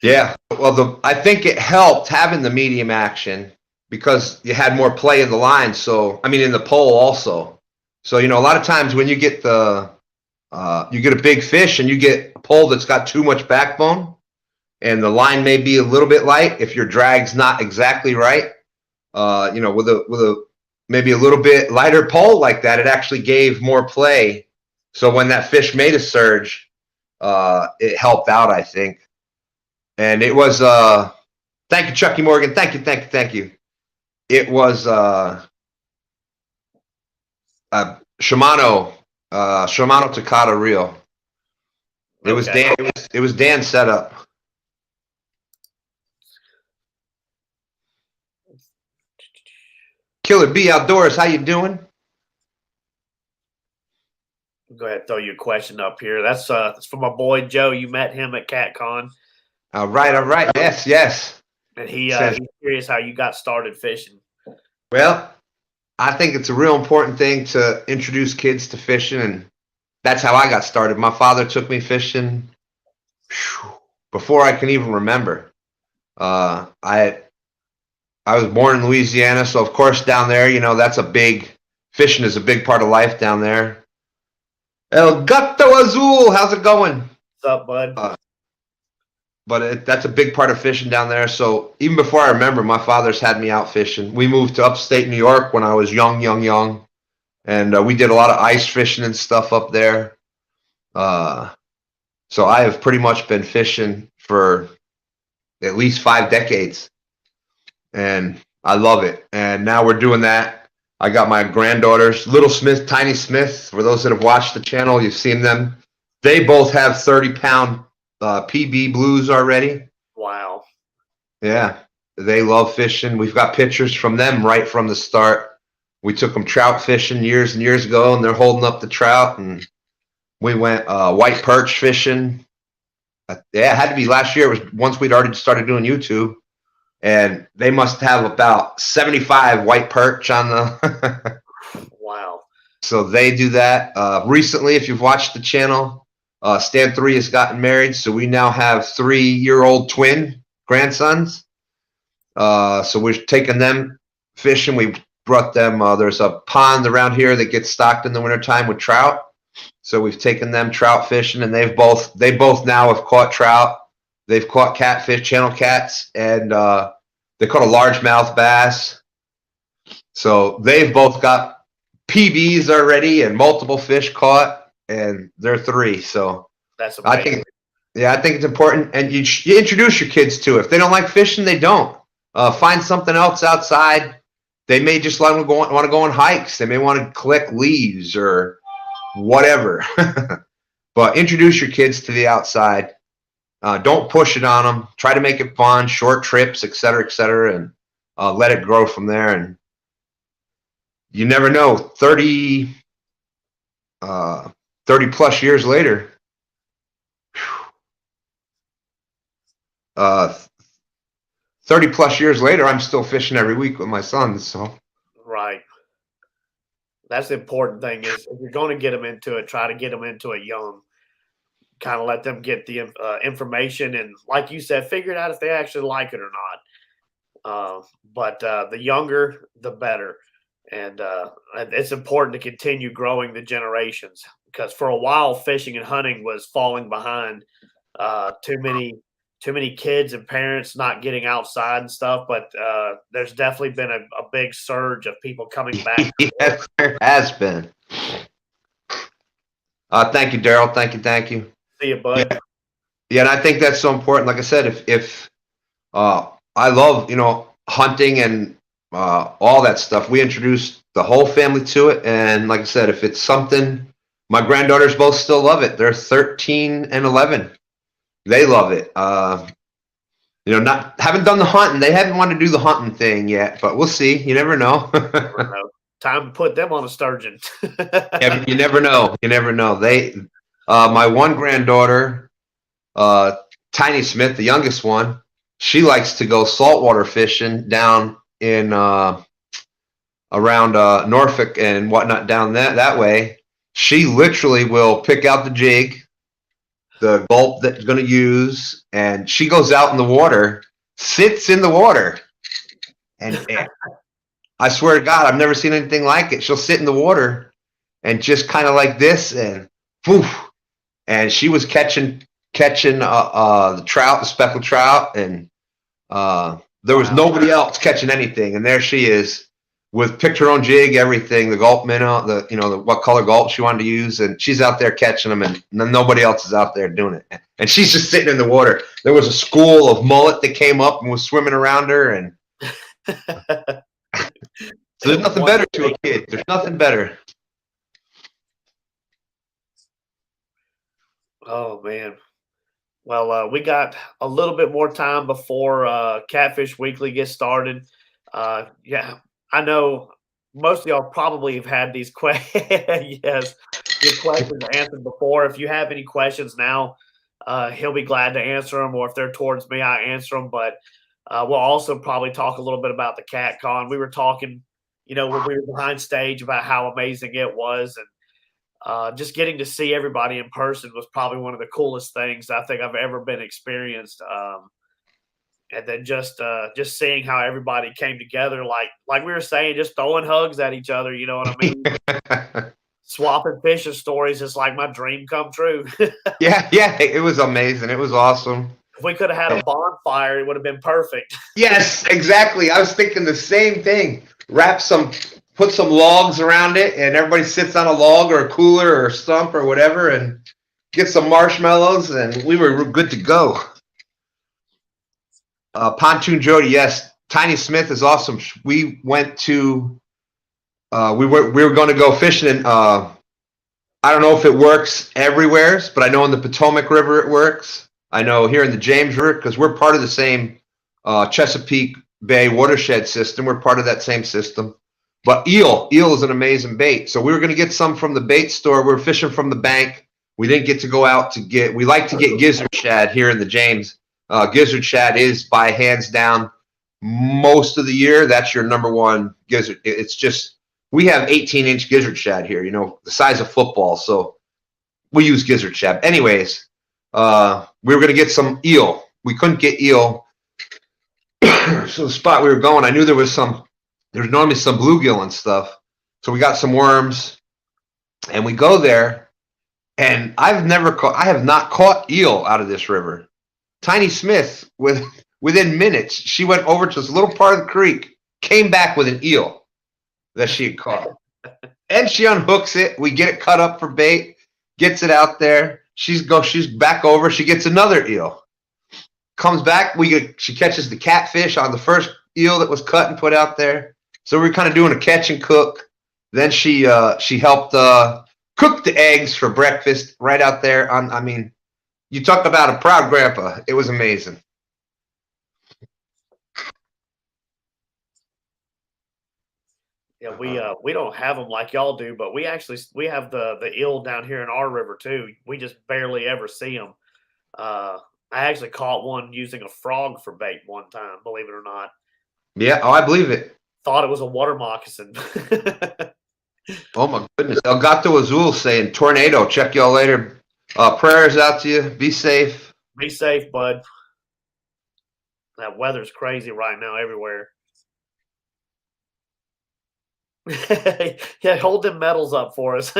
Yeah. Well, I think it helped having the medium action because you had more play in the line. So, I mean, in the pole also. So, a lot of times when you get you get a big fish and you get a pole that's got too much backbone and the line may be a little bit light if your drag's not exactly right, with a maybe a little bit lighter pole like that, it actually gave more play. So when that fish made a surge, it helped out, I think. And it was, thank you, Chucky Morgan. Thank you. It was Shimano Takata reel. It was Dan. It was Dan's setup. Killer B Outdoors, how you doing? Go ahead, throw your question up here. That's from my boy Joe. You met him at CatCon. All right. Yes. And he's curious how you got started fishing. Well, I think it's a real important thing to introduce kids to fishing, and that's how I got started. My father took me fishing before I can even remember. I was born in Louisiana, so of course down there, that's fishing is a big part of life down there. El Gato Azul, how's it going? What's up, bud? But that's a big part of fishing down there. So even before I remember, my father's had me out fishing. We moved to upstate New York when I was young. And we did a lot of ice fishing and stuff up there. So I have pretty much been fishing for at least 5 decades. And I love it. And now we're doing that. I got my granddaughters, Little Smith, Tiny Smith. For those that have watched the channel, you've seen them. They both have 30-pound PB blues already. Wow. Yeah, they love fishing. We've got pictures from them right from the start. We took them trout fishing years and years ago, and they're holding up the trout. And we went white perch fishing. Yeah, it had to be last year. It was once we'd already started doing YouTube. And they must have about 75 white perch on the. Wow. So they do that. Recently, if you've watched the channel, Stan 3 has gotten married. So we now have 3-year-old twin grandsons. So we're taking them fishing. We brought them. There's a pond around here that gets stocked in the wintertime with trout. So we've taken them trout fishing, and they both now have caught trout. They've caught catfish, channel cats, and they caught a largemouth bass. So they've both got PBs already and multiple fish caught, and they're 3. So that's amazing. I think it's important, and you introduce your kids to it. If they don't like fishing, they don't. Find something else outside. They may just want to go on hikes. They may want to collect leaves or whatever. But introduce your kids to the outside. Don't push it on them. Try to make it fun, short trips, et cetera, and let it grow from there. And you never know, 30 plus years later, 30 plus years later, I'm still fishing every week with my sons. So right. That's the important thing is if you're going to get them into it, try to get them into it young. Kind of let them get the information and, like you said, figure it out if they actually like it or not. But the younger, the better. And it's important to continue growing the generations because for a while, fishing and hunting was falling behind. Too many kids and parents not getting outside and stuff. But there's definitely been a big surge of people coming back. Yes, there has been. Thank you, Daryl. Thank you. See you, bud. Yeah, and I think that's so important. Like I said, if I love hunting and all that stuff, we introduced the whole family to it. And like I said, if it's something, my granddaughters both still love it. They're 13 and 11. They love it. Haven't done the hunting. They haven't wanted to do the hunting thing yet, but we'll see. You never know. Time to put them on a sturgeon. Yeah, you never know. You never know. My one granddaughter, Tiny Smith, the youngest one, she likes to go saltwater fishing down in around Norfolk and whatnot down that way. She literally will pick out the jig, the gulp that she's going to use, and she goes out in the water, sits in the water, and I swear to God, I've never seen anything like it. She'll sit in the water and just kind of like this, and poof. And she was catching the trout, the speckled trout, and there was nobody else catching anything. And there she is, picked her own jig, everything, the gulp minnow, what color gulp she wanted to use, and she's out there catching them, and nobody else is out there doing it. And she's just sitting in the water. There was a school of mullet that came up and was swimming around her, and so there's nothing better to a kid. There's nothing better. Oh, man. Well, we got a little bit more time before Catfish Weekly gets started. Yeah, I know most of y'all probably have had these questions. Yes, your questions answered before. If you have any questions now, he'll be glad to answer them. Or if they're towards me, I answer them. But we'll also probably talk a little bit about the CatCon. We were talking, when we were behind stage about how amazing it was. And just getting to see everybody in person was probably one of the coolest things I think I've ever been experienced. And then just seeing how everybody came together, like we were saying, just throwing hugs at each other. You know what I mean? Swapping fishing stories. It's like my dream come true. Yeah, it was amazing. It was awesome. If we could have had a bonfire, it would have been perfect. Yes, exactly. I was thinking the same thing. Put some logs around it, and everybody sits on a log or a cooler or a stump or whatever, and get some marshmallows, and we were good to go. Pontoon Jody, yes, Tiny Smith is awesome. We went to we were going to go fishing in I don't know if it works everywhere, but I know in the Potomac River it works. I know here in the James River, because we're part of the same Chesapeake Bay watershed system. We're part of that same system. But eel is an amazing bait. So we were going to get some from the bait store. We were fishing from the bank. We didn't get to go out to get. We like to get gizzard shad here in the James. Gizzard shad is by hands down most of the year. That's your number one gizzard. It's just. We have 18-inch gizzard shad here, the size of football. So we use gizzard shad. Anyways, we were going to get some eel. We couldn't get eel. So the spot we were going, I knew there's normally some bluegill and stuff. So we got some worms and we go there, and I have not caught eel out of this river. Tiny Smith, within minutes, she went over to this little part of the creek, came back with an eel that she had caught. And she unhooks it. We get it cut up for bait, gets it out there. She's back over. She gets another eel. Comes back. She catches the catfish on the first eel that was cut and put out there. So we're kind of doing a catch and cook. Then she helped cook the eggs for breakfast right out there. You talk about a proud grandpa. It was amazing. Yeah, we don't have them like y'all do, but we have the eel down here in our river too. We just barely ever see them. I actually caught one using a frog for bait one time, believe it or not. Yeah, I believe it. Thought it was a water moccasin. Oh my goodness. El Gato Azul saying, tornado, check y'all later. Prayers out to you. Be safe. Be safe, bud. That weather's crazy right now everywhere. Yeah, hold them medals up for us.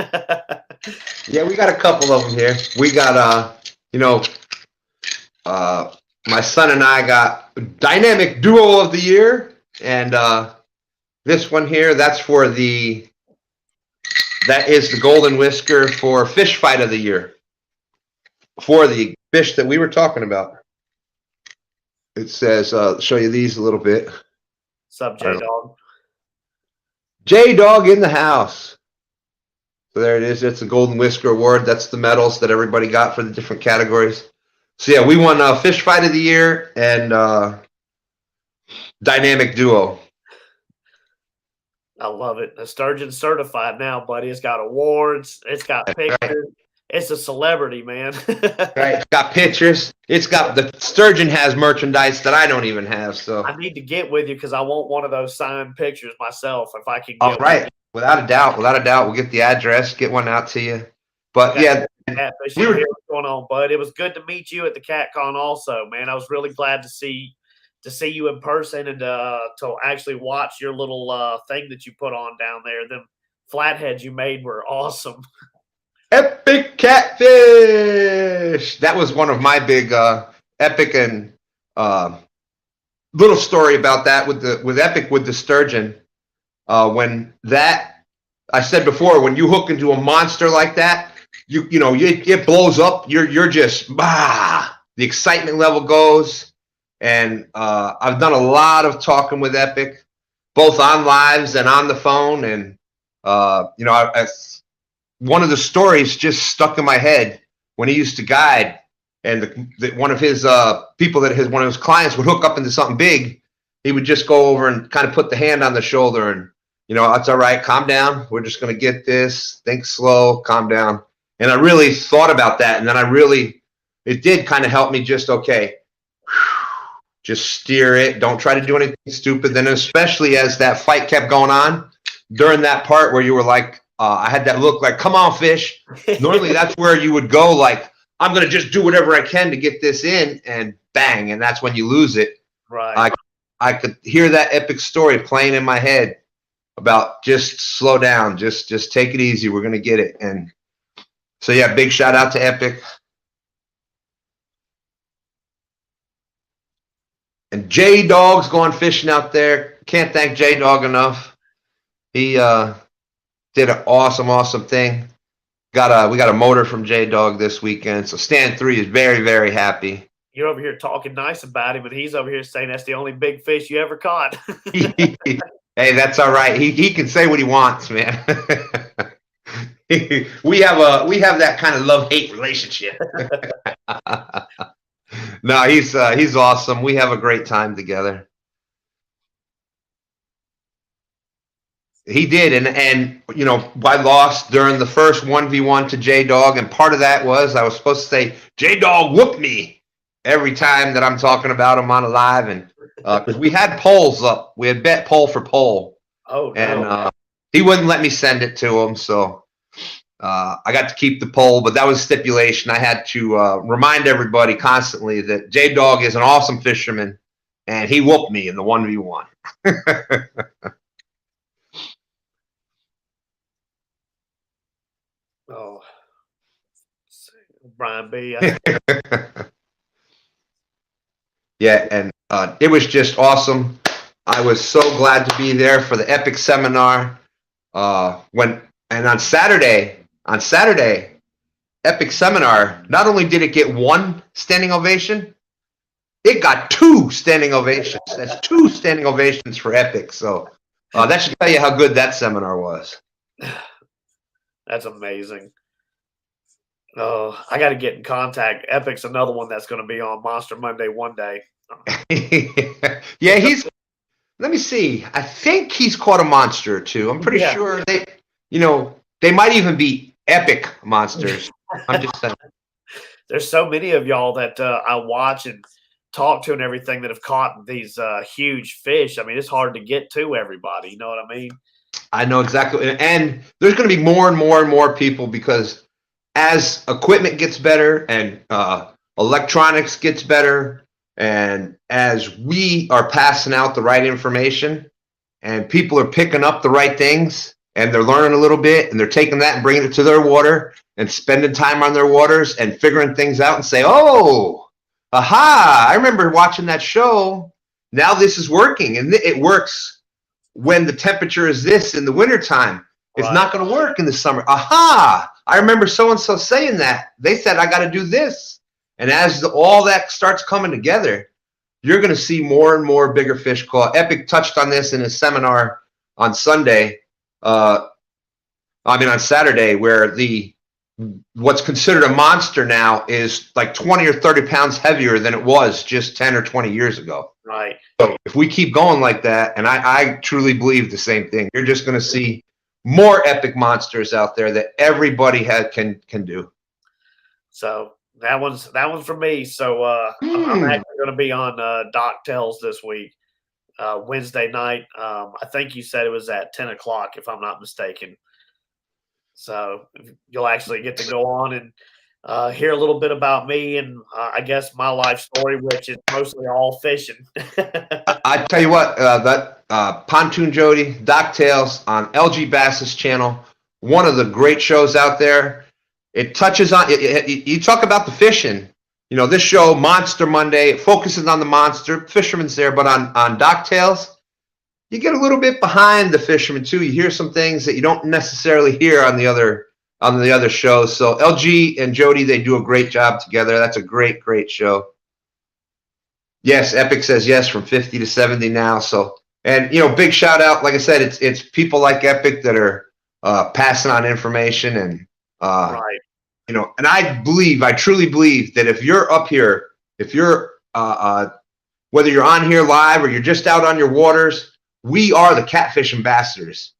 Yeah, we got a couple of them here. We got my son and I got Dynamic Duo of the Year, and this one here, that is the Golden Whisker for Fish Fight of the Year for the fish that we were talking about. It says, I'll show you these a little bit. Sup, J-Dog? J-Dog in the house. So there it is. It's the Golden Whisker Award. That's the medals that everybody got for the different categories. So yeah, we won Fish Fight of the Year and Dynamic Duo. I love it. The Sturgeon certified now, buddy. It's got awards. It's got pictures. Right. It's a celebrity, man. Right. It's got pictures. It's got the Sturgeon has merchandise that I don't even have. So I need to get with you because I want one of those signed pictures myself if I can get all right. Without a doubt. We'll get the address, get one out to you. But yeah. What's going on, bud? It was good to meet you at the CatCon also, man. I was really glad to see you in person and to actually watch your little thing that you put on down there. Them flatheads you made were awesome. Epic catfish. That was one of my big epic and little story about that with Epic with the sturgeon. When that I said before, when you hook into a monster like that, it blows up. You're just the excitement level goes. And I've done a lot of talking with Epic, both on lives and on the phone. And one of the stories just stuck in my head when he used to guide, and one of his people one of his clients would hook up into something big. He would just go over and kind of put the hand on the shoulder and, it's all right. Calm down. We're just going to get this. Think slow. Calm down. And I really thought about that. And then it did kind of help me just steer it. Don't try to do anything stupid. Then especially as that fight kept going on during that part where you were like, I had that look like, come on, fish. Normally that's where you would go like, I'm going to just do whatever I can to get this in, and bang. And that's when you lose it. Right. I could hear that epic story playing in my head about just slow down, just take it easy. We're going to get it. And so, yeah, big shout out to Epic. And J-Dog's going fishing out there. Can't thank J-Dog enough. He did an awesome thing. We got a motor from J-Dog this weekend. So Stand 3 is very, very happy. you're over here talking nice about him, and he's over here saying that's the only big fish you ever caught. Hey, that's all right. He can say what he wants, man. We have that kind of love-hate relationship. No, he's awesome. We have a great time together. He did, and you know, I lost during the first 1v1 to J Dog, and part of that was I was supposed to say J Dog whooped me every time that I'm talking about him on a live, and because we had polls up, we had bet poll for poll, Oh, and no. he wouldn't let me send it to him, so I got to keep the poll, but that was stipulation. I had to remind everybody constantly that J Dog is an awesome fisherman, and he whooped me in the 1v1. Oh, Brian B. Yeah, and it was just awesome. I was so glad to be there for the Epic seminar. On Saturday, Epic seminar, not only did it get one standing ovation, it got two standing ovations. That's two standing ovations for Epic. So that should tell you how good that seminar was. That's amazing. Oh, I got to get in contact. Epic's another one that's going to be on Monster Monday one day. Yeah, let me see. I think he's caught a monster or two. I'm pretty sure they might even be epic monsters. I'm just saying. There's so many of y'all that I watch and talk to and everything that have caught these huge fish. I mean, it's hard to get to everybody. You know what I mean? I know exactly. And there's going to be more and more and more people because as equipment gets better and electronics gets better, and as we are passing out the right information and people are picking up the right things and they're learning a little bit and they're taking that and bringing it to their water and spending time on their waters and figuring things out and say, oh, aha, I remember watching that show. Now this is working. And it works when the temperature is this in the wintertime. It's Right. not going to work in the summer. Aha, I remember so-and-so saying that. They said, I got to do this. And as all that starts coming together, you're going to see more and more bigger fish caught. Epic touched on this in his seminar on Sunday. On Saturday, where what's considered a monster now is like 20 or 30 pounds heavier than it was just 10 or 20 years ago. Right. So if we keep going like that, and I truly believe the same thing, you're just going to see more epic monsters out there that everybody can do. So that one's for me. So I'm actually going to be on Doc Tells this week, Wednesday night. I think you said it was at 10 o'clock, if I'm not mistaken. So you'll actually get to go on and hear a little bit about me and I guess my life story, which is mostly all fishing. I tell you what, that Pontoon Jody, Doc Tales on LG Bass's channel, one of the great shows out there. It touches on, you talk about the fishing. You know, this show, Monster Monday, it focuses on the monster. Fisherman's there, but on Doc Tales, you get a little bit behind the fisherman too. You hear some things that you don't necessarily hear on the other shows. So LG and Jody, they do a great job together. That's a great, great show. Yes, Epic says yes from 50 to 70 now. So, and big shout out. Like I said, it's people like Epic that are passing on information and Right. And I truly believe that if you're up here, if you're whether you're on here live or you're just out on your waters, we are the catfish ambassadors.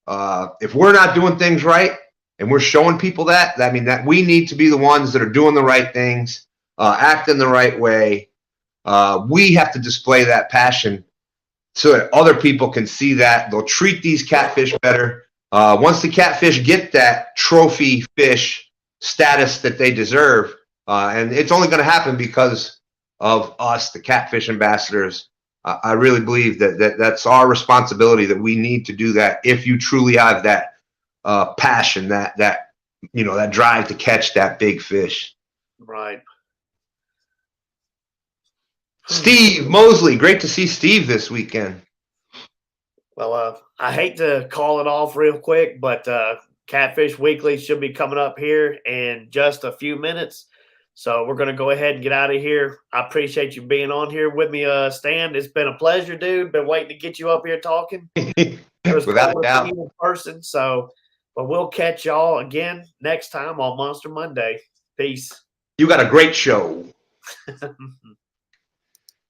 If we're not doing things right and we're showing people that we need to be the ones that are doing the right things, acting the right way. We have to display that passion so that other people can see that. They'll treat these catfish better. Once the catfish get that trophy fish status that they deserve, and it's only going to happen because of us, the catfish ambassadors. I really believe that's our responsibility, that we need to do that if you truly have that passion, that drive to catch that big fish. Right. Steve Mosley, great to see Steve this weekend. Well, I hate to call it off real quick, but Catfish Weekly should be coming up here in just a few minutes. So we're going to go ahead and get out of here. I appreciate you being on here with me, Stan. It's been a pleasure, dude. Been waiting to get you up here talking. It was Without cool a to see doubt. you in person. So, but we'll catch y'all again next time on Monster Monday. Peace. You got a great show.